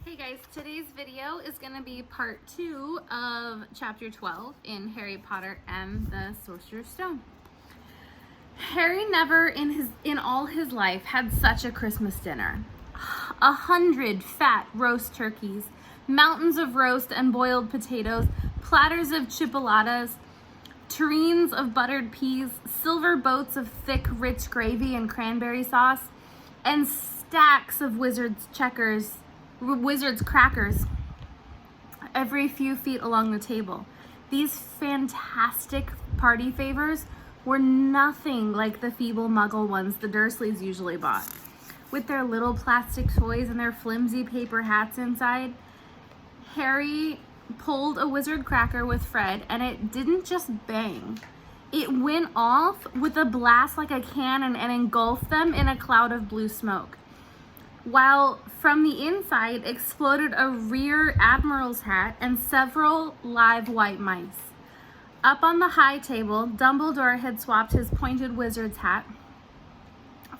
Hey guys, today's video is going to be part 2 of chapter 12 in Harry Potter and the Sorcerer's Stone. Harry never in all his life had such a Christmas dinner. 100 fat roast turkeys, mountains of roast and boiled potatoes, platters of chipolatas, tureens of buttered peas, silver boats of thick, rich gravy and cranberry sauce, and stacks of Wizard's crackers every few feet along the table. These fantastic party favors were nothing like the feeble muggle ones the Dursleys usually bought. With their little plastic toys and their flimsy paper hats inside, Harry pulled a wizard cracker with Fred, and it didn't just bang. It went off with a blast like a cannon and engulfed them in a cloud of blue smoke, while from the inside exploded a rear admiral's hat and several live white mice. Up on the high table, Dumbledore had swapped his pointed wizard's hat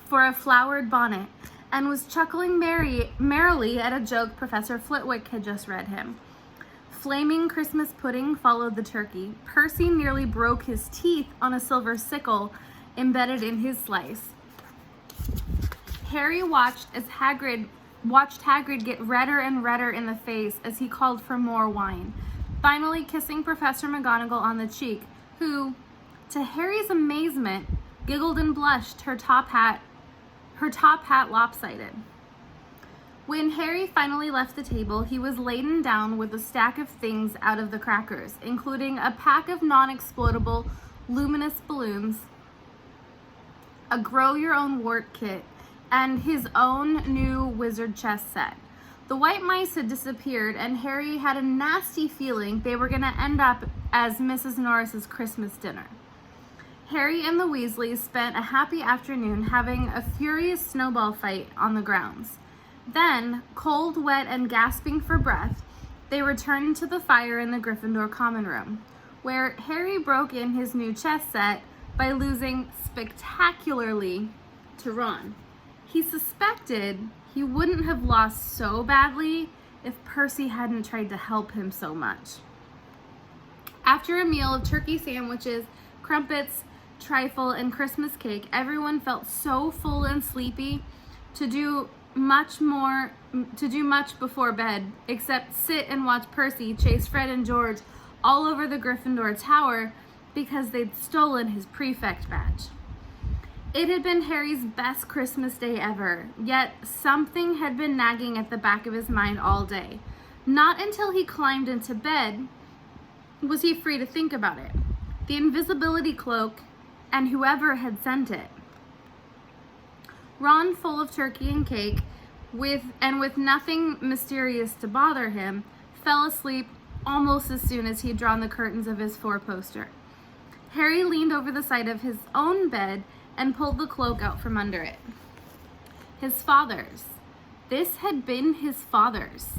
for a flowered bonnet and was chuckling merrily at a joke Professor Flitwick had just read him. Flaming Christmas pudding followed the turkey. Percy nearly broke his teeth on a silver sickle embedded in his slice. Harry watched Hagrid get redder and redder in the face as he called for more wine, finally kissing Professor McGonagall on the cheek, who, to Harry's amazement, giggled and blushed, her top hat lopsided. When Harry finally left the table, he was laden down with a stack of things out of the crackers, including a pack of non-explodable luminous balloons, a grow-your-own-wart kit, and his own new wizard chess set. The white mice had disappeared, and Harry had a nasty feeling they were going to end up as Mrs. Norris's Christmas dinner. Harry and the Weasleys spent a happy afternoon having a furious snowball fight on the grounds. Then, cold, wet, and gasping for breath, they returned to the fire in the Gryffindor common room, where Harry broke in his new chess set by losing spectacularly to Ron. He suspected he wouldn't have lost so badly if Percy hadn't tried to help him so much. After a meal of turkey sandwiches, crumpets, trifle, and Christmas cake, everyone felt so full and sleepy to do much before bed, except sit and watch Percy chase Fred and George all over the Gryffindor tower because they'd stolen his prefect badge. It had been Harry's best Christmas day ever, yet something had been nagging at the back of his mind all day. Not until he climbed into bed was he free to think about it. The invisibility cloak and whoever had sent it. Ron, full of turkey and cake, with nothing mysterious to bother him, fell asleep almost as soon as he'd drawn the curtains of his four-poster. Harry leaned over the side of his own bed and pulled the cloak out from under it. His father's. This had been his father's.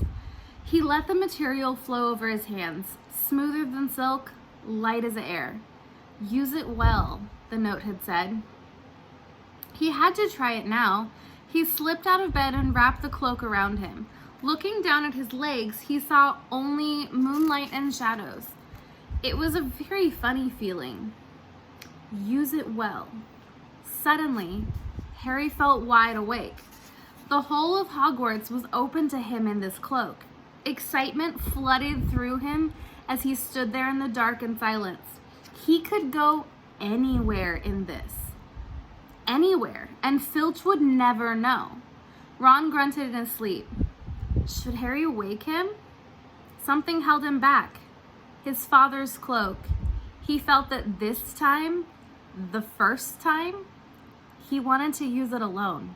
He let the material flow over his hands, smoother than silk, light as air. "Use it well," the note had said. He had to try it now. He slipped out of bed and wrapped the cloak around him. Looking down at his legs, he saw only moonlight and shadows. It was a very funny feeling. Use it well. Suddenly, Harry felt wide awake. The whole of Hogwarts was open to him in this cloak. Excitement flooded through him as he stood there in the dark and silence. He could go anywhere in this. Anywhere, and Filch would never know. Ron grunted in his sleep. Should Harry wake him? Something held him back. His father's cloak. He felt that this time, the first time, he wanted to use it alone.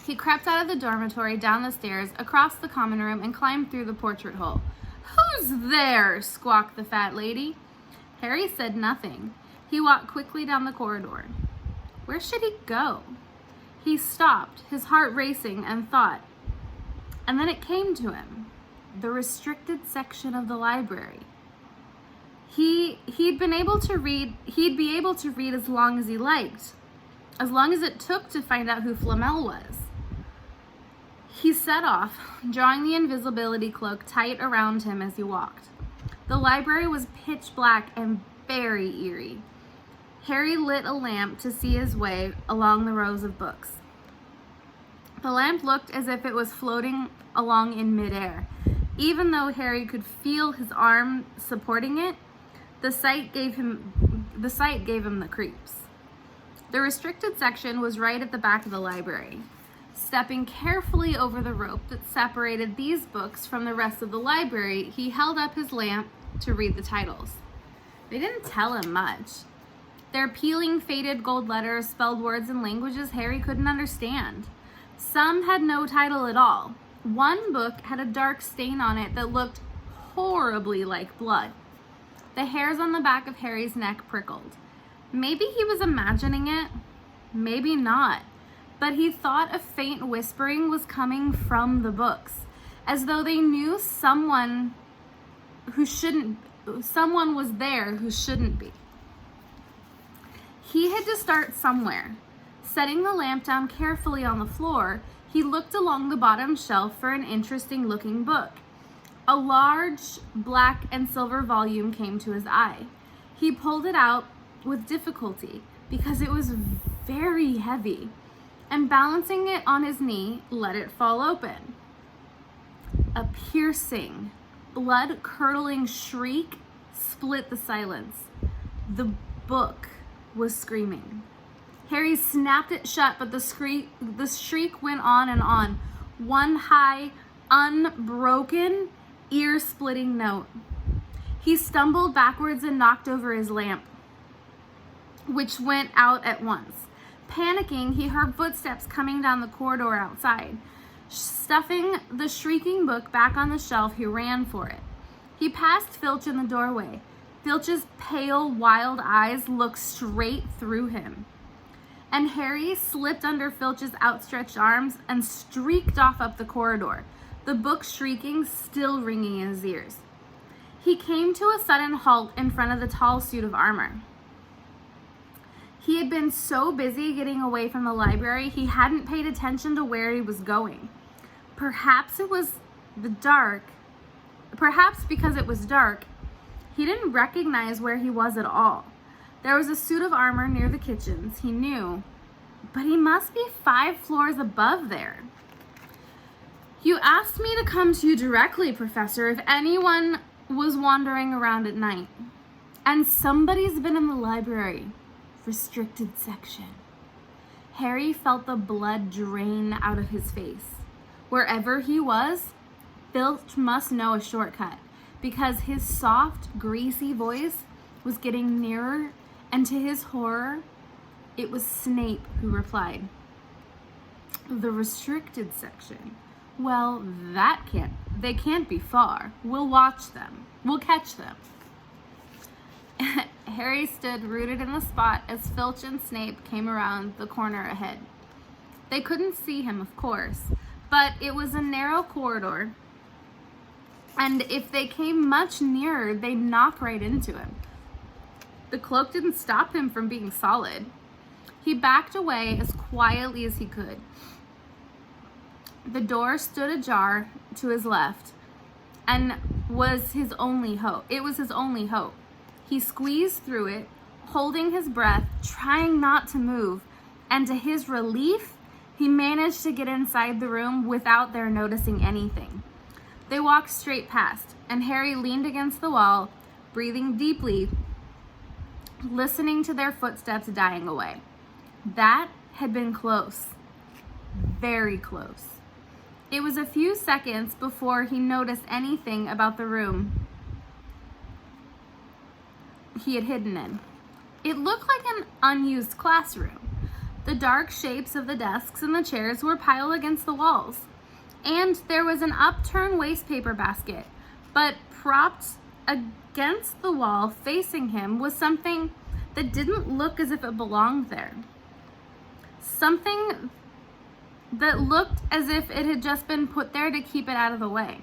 He crept out of the dormitory, down the stairs, across the common room, and climbed through the portrait hole. "Who's there?" squawked the fat lady. Harry said nothing. He walked quickly down the corridor. Where should he go? He stopped, his heart racing, and thought. And then it came to him. The restricted section of the library. He'd be able to read as long as he liked, as long as it took to find out who Flamel was. He set off, drawing the invisibility cloak tight around him as he walked. The library was pitch black and very eerie. Harry lit a lamp to see his way along the rows of books. The lamp looked as if it was floating along in midair. Even though Harry could feel his arm supporting it, the sight gave him the creeps. The restricted section was right at the back of the library. Stepping carefully over the rope that separated these books from the rest of the library, he held up his lamp to read the titles. They didn't tell him much. Their peeling, faded gold letters spelled words in languages Harry couldn't understand. Some had no title at all. One book had a dark stain on it that looked horribly like blood. The hairs on the back of Harry's neck prickled. Maybe he was imagining it, maybe not, but he thought a faint whispering was coming from the books, as though they knew someone was there who shouldn't be. He had to start somewhere. Setting the lamp down carefully on the floor, he looked along the bottom shelf for an interesting-looking book. A large black and silver volume came to his eye. He pulled it out with difficulty because it was very heavy, and balancing it on his knee, let it fall open. A piercing, blood-curdling shriek split the silence. The book was screaming. Harry snapped it shut, but the shriek went on and on. One high, unbroken, ear-splitting note. He stumbled backwards and knocked over his lamp, which went out at once. Panicking, he heard footsteps coming down the corridor outside. Stuffing the shrieking book back on the shelf, he ran for it. He passed Filch in the doorway. Filch's pale, wild eyes looked straight through him. And Harry slipped under Filch's outstretched arms and streaked off up the corridor, the book shrieking still ringing in his ears. He came to a sudden halt in front of the tall suit of armor. He had been so busy getting away from the library, he hadn't paid attention to where he was going. Perhaps because it was dark, he didn't recognize where he was at all. There was a suit of armor near the kitchens, he knew, but he must be 5 floors above there. You asked me to come to you directly, Professor, if anyone was wandering around at night. And somebody's been in the library. Restricted section. Harry felt the blood drain out of his face. Wherever he was, Filch must know a shortcut, because his soft, greasy voice was getting nearer, and to his horror, it was Snape who replied. The restricted section. Well, they can't be far. We'll watch them. We'll catch them. Harry stood rooted in the spot as Filch and Snape came around the corner ahead. They couldn't see him, of course, but it was a narrow corridor, and if they came much nearer, they'd knock right into him. The cloak didn't stop him from being solid. He backed away as quietly as he could. The door stood ajar to his left, and was his only hope. It was his only hope. He squeezed through it, holding his breath, trying not to move, and to his relief, he managed to get inside the room without their noticing anything. They walked straight past, and Harry leaned against the wall, breathing deeply, listening to their footsteps dying away. That had been close. Very close. It was a few seconds before he noticed anything about the room he had hidden in. It looked like an unused classroom. The dark shapes of the desks and the chairs were piled against the walls, and there was an upturned wastepaper basket, but propped against the wall facing him was something that didn't look as if it belonged there. Something that looked as if it had just been put there to keep it out of the way.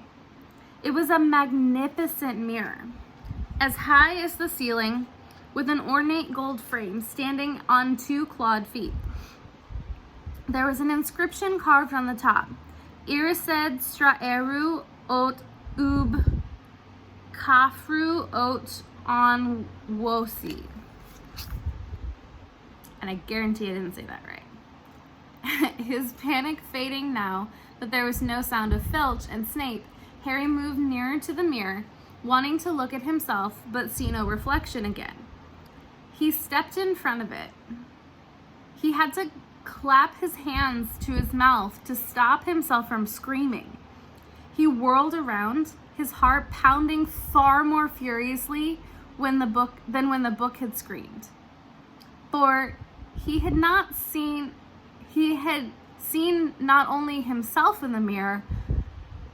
It was a magnificent mirror, as high as the ceiling, with an ornate gold frame standing on 2 clawed feet. There was an inscription carved on the top. Irised straeru ot ub kafru ot on wosi. And I guarantee I didn't say that right. His panic fading now that there was no sound of Filch and Snape, Harry moved nearer to the mirror, wanting to look at himself, but see no reflection again. He stepped in front of it. He had to clap his hands to his mouth to stop himself from screaming. He whirled around, his heart pounding far more furiously than when the book had screamed. For he had seen not only himself in the mirror,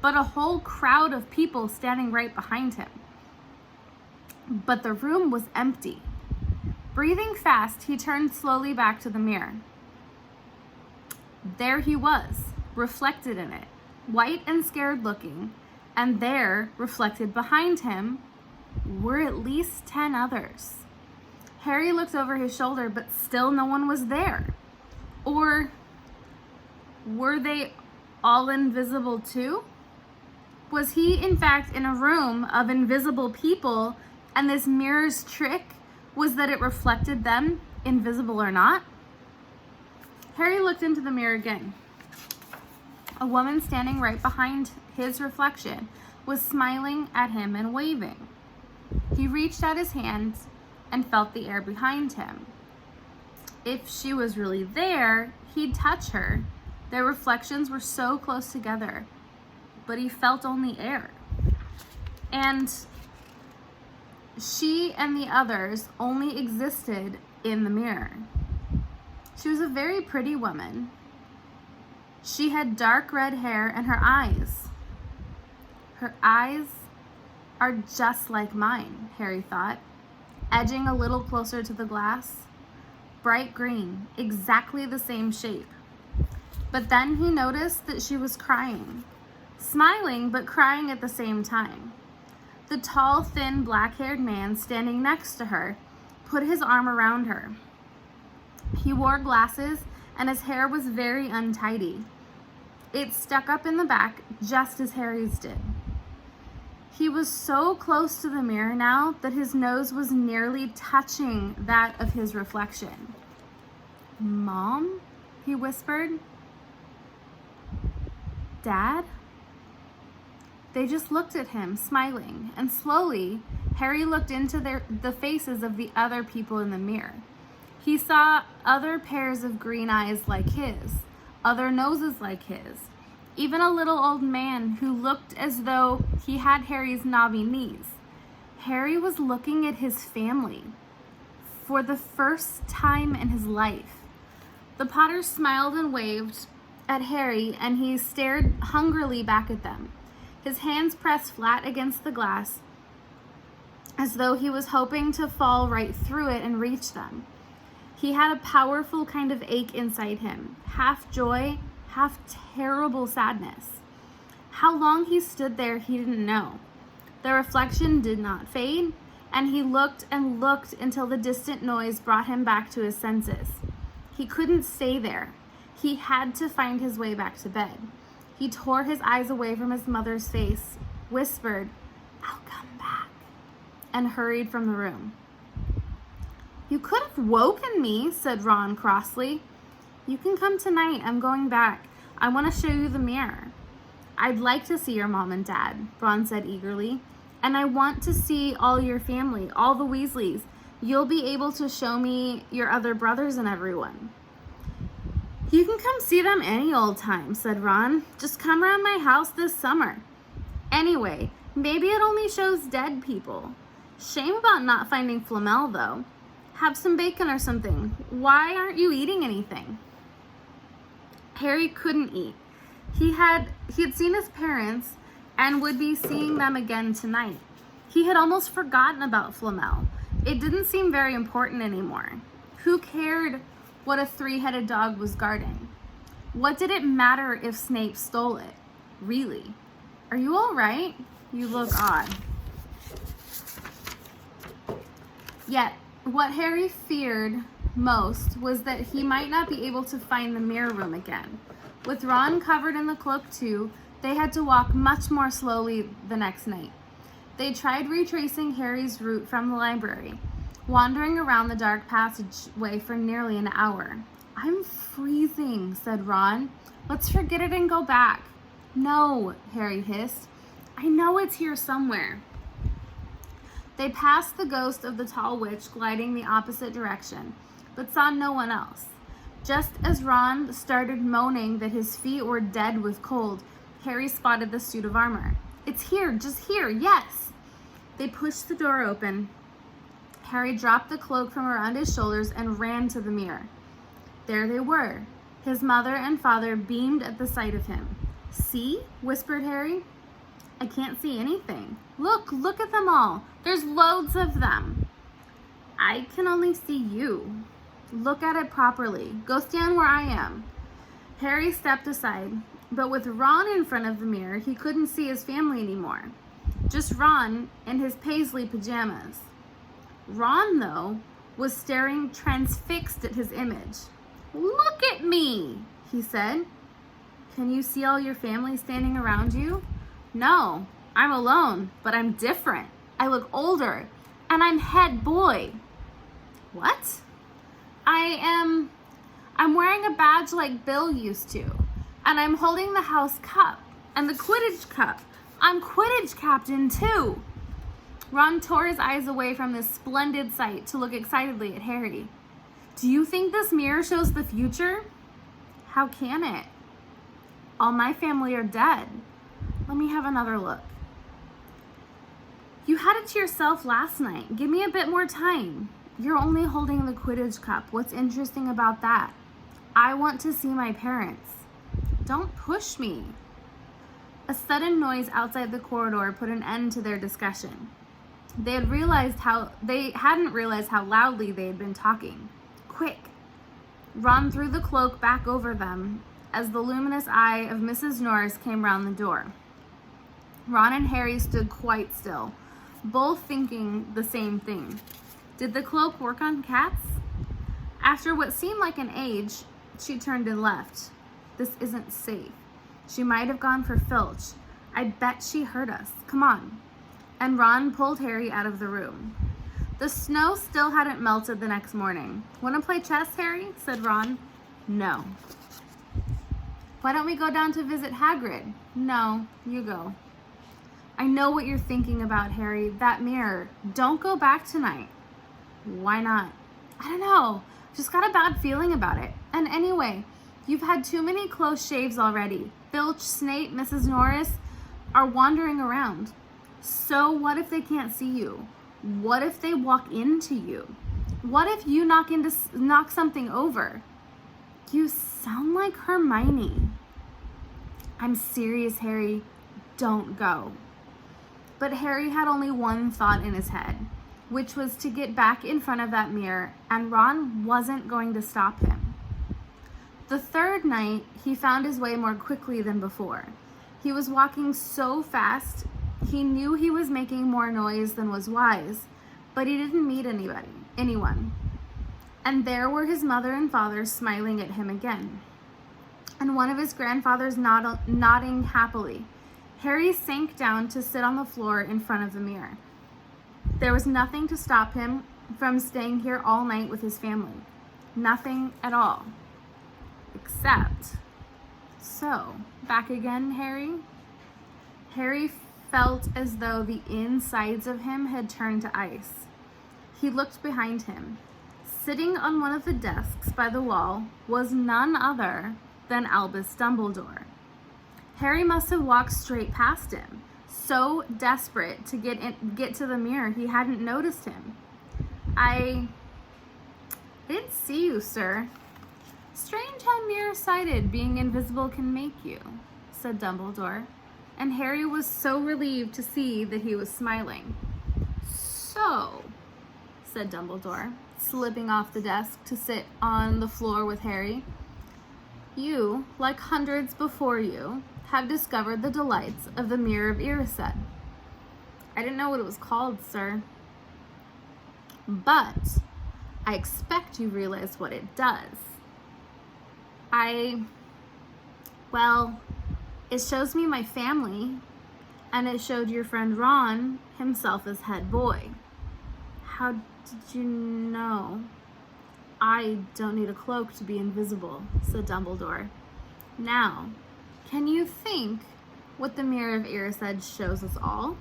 but a whole crowd of people standing right behind him. But the room was empty. Breathing fast, he turned slowly back to the mirror. There he was, reflected in it, white and scared looking, and there, reflected behind him, were at least 10 others. Harry looked over his shoulder, but still no one was there. Or were they all invisible too? Was he, in fact, in a room of invisible people, and this mirror's trick was that it reflected them, invisible or not? Harry looked into the mirror again. A woman standing right behind his reflection was smiling at him and waving. He reached out his hand and felt the air behind him. If she was really there, he'd touch her. Their reflections were so close together, but he felt only air. And she and the others only existed in the mirror. She was a very pretty woman. She had dark red hair and her eyes. Her eyes are just like mine, Harry thought, edging a little closer to the glass. Bright green, exactly the same shape. But then he noticed that she was crying, smiling but crying at the same time. The tall, thin, black-haired man standing next to her put his arm around her. He wore glasses and his hair was very untidy. It stuck up in the back just as Harry's did. He was so close to the mirror now that his nose was nearly touching that of his reflection. "Mom?" he whispered. "Dad?" They just looked at him, smiling, and slowly, Harry looked into the faces of the other people in the mirror. He saw other pairs of green eyes like his, other noses like his, even a little old man who looked as though he had Harry's knobby knees. Harry was looking at his family for the first time in his life. The Potter smiled and waved at Harry, and he stared hungrily back at them, his hands pressed flat against the glass, as though he was hoping to fall right through it and reach them. He had a powerful kind of ache inside him, half joy, half terrible sadness. How long he stood there, he didn't know. The reflection did not fade, and he looked and looked until the distant noise brought him back to his senses. He couldn't stay there. He had to find his way back to bed. He tore his eyes away from his mother's face, whispered, "I'll come back," and hurried from the room. "You could have woken me," said Ron crossly. "You can come tonight. I'm going back. I want to show you the mirror." "I'd like to see your mom and dad," Ron said eagerly. "And I want to see all your family, all the Weasleys. You'll be able to show me your other brothers and everyone." "You can come see them any old time," said Ron. "Just come around my house this summer. Anyway, maybe it only shows dead people. Shame about not finding Flamel, though. Have some bacon or something. Why aren't you eating anything?" Harry couldn't eat. He had seen his parents and would be seeing them again tonight. He had almost forgotten about Flamel. It didn't seem very important anymore. Who cared what a three-headed dog was guarding? What did it matter if Snape stole it? Really? "Are you all right? You look odd." Yet, what Harry feared most was that he might not be able to find the mirror room again. With Ron covered in the cloak too, they had to walk much more slowly the next night. They tried retracing Harry's route from the library, wandering around the dark passageway for nearly an hour. "I'm freezing," said Ron. "Let's forget it and go back." "No," Harry hissed. "I know it's here somewhere." They passed the ghost of the tall witch gliding the opposite direction, but saw no one else. Just as Ron started moaning that his feet were dead with cold, Harry spotted the suit of armor. "It's here, just here, yes!" They pushed the door open. Harry dropped the cloak from around his shoulders and ran to the mirror. There they were. His mother and father beamed at the sight of him. "See?" whispered Harry. "I can't see anything." Look at them all. There's loads of them." "I can only see you." "Look at it properly. Go stand where I am." Harry stepped aside, but with Ron in front of the mirror, he couldn't see his family anymore. Just Ron in his paisley pajamas. Ron, though, was staring transfixed at his image. "Look at me," he said. "Can you see all your family standing around you?" "No, I'm alone, but I'm different. I look older, and I'm head boy." "What?" I'm wearing a badge like Bill used to, and I'm holding the house cup and the Quidditch cup. I'm Quidditch captain too." Ron tore his eyes away from this splendid sight to look excitedly at Harry. "Do you think this mirror shows the future?" "How can it? All my family are dead. Let me have another look." "You had it to yourself last night. Give me a bit more time." "You're only holding the Quidditch cup. What's interesting about that?" "I want to see my parents." "Don't push me." A sudden noise outside the corridor put an end to their discussion. They hadn't realized how loudly they had been talking. "Quick!" Ron threw the cloak back over them as the luminous eye of Mrs. Norris came round the door. Ron and Harry stood quite still, both thinking the same thing. Did the cloak work on cats? After what seemed like an age, she turned and left. "This isn't safe. She might have gone for Filch. I bet she heard us. Come on." And Ron pulled Harry out of the room. The snow still hadn't melted the next morning. "Want to play chess, Harry?" said Ron. "No." "Why don't we go down to visit Hagrid?" "No, you go." "I know what you're thinking about, Harry. That mirror. Don't go back tonight." "Why not?" "I don't know. Just got a bad feeling about it. And anyway, you've had too many close shaves already. Filch, Snape, Mrs. Norris are wandering around. So what if they can't see you? What if they walk into you? What if you knock something over?" "You sound like Hermione." "I'm serious, Harry. Don't go." But Harry had only one thought in his head, which was to get back in front of that mirror, and Ron wasn't going to stop him. The third night, he found his way more quickly than before. He was walking so fast, he knew he was making more noise than was wise, but he didn't meet anyone. And there were his mother and father smiling at him again, and one of his grandfathers nodding happily. Harry sank down to sit on the floor in front of the mirror. There was nothing to stop him from staying here all night with his family. Nothing at all. Except... So, back again, Harry? Harry felt as though the insides of him had turned to ice. He looked behind him. Sitting on one of the desks by the wall was none other than Albus Dumbledore. Harry must have walked straight past him, so desperate to get to the mirror he hadn't noticed him. I didn't see you, sir." "Strange how nearsighted being invisible can make you," said Dumbledore, and Harry was so relieved to see that he was smiling. "So," said Dumbledore, slipping off the desk to sit on the floor with Harry, "you, like hundreds before you, have discovered the delights of the Mirror of Erised." "I didn't know what it was called, sir." "But I expect you realize what it does." Well, it shows me my family, and it showed your friend Ron himself as head boy. How did you know? I don't need a cloak to be invisible, said Dumbledore. Now, can you think what the Mirror of Erised shows us all?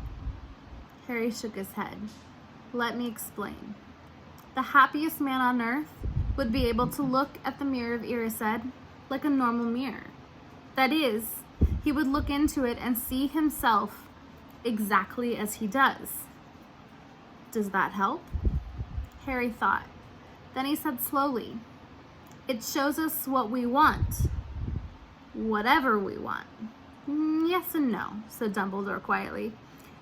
Harry shook his head. Let me explain. The happiest man on earth would be able to look at the Mirror of Erised like a normal mirror. That is, he would look into it and see himself exactly as he does. Does that help? Harry thought. Then he said slowly, it shows us what we want. Whatever we want. Yes and no, said Dumbledore quietly.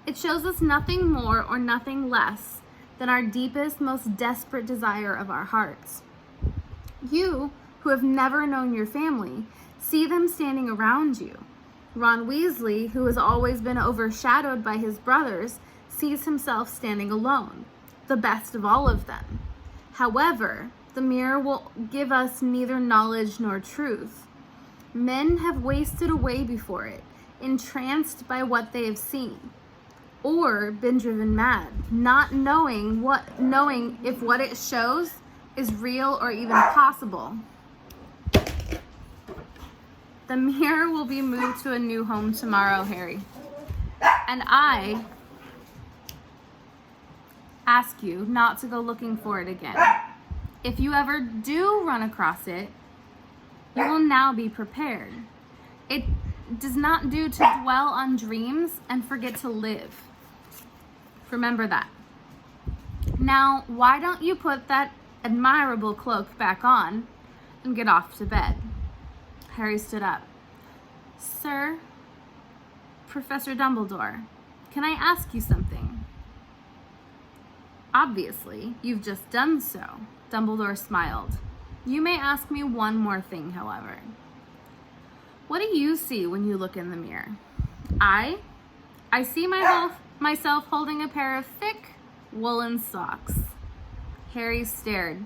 It shows us nothing more or nothing less than our deepest, most desperate desire of our hearts. You, who have never known your family, see them standing around you. Ron Weasley, who has always been overshadowed by his brothers, sees himself standing alone, the best of all of them. However, the mirror will give us neither knowledge nor truth. Men have wasted away before it, entranced by what they have seen, or been driven mad, not knowing if what it shows is real or even possible. The mirror will be moved to a new home tomorrow, Harry. And I ask you not to go looking for it again. If you ever do run across it, you will now be prepared. It does not do to dwell on dreams and forget to live. Remember that. Now, why don't you put that admirable cloak back on and get off to bed? Harry stood up. Sir, Professor Dumbledore, can I ask you something? Obviously, you've just done so. Dumbledore smiled. You may ask me one more thing, however. What do you see when you look in the mirror? I see myself holding a pair of thick woolen socks. Harry stared.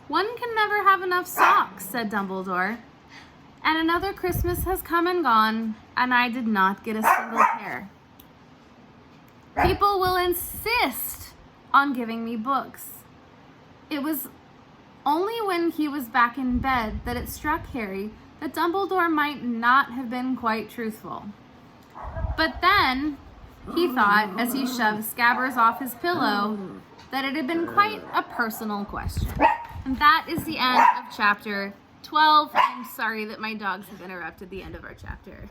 One can never have enough socks, said Dumbledore. And another Christmas has come and gone, and I did not get a single pair. People will insist on giving me books. It was only when he was back in bed that it struck Harry that Dumbledore might not have been quite truthful. But then he thought, as he shoved Scabbers off his pillow, that it had been quite a personal question. And that is the end of chapter 12. I'm sorry that my dogs have interrupted the end of our chapter.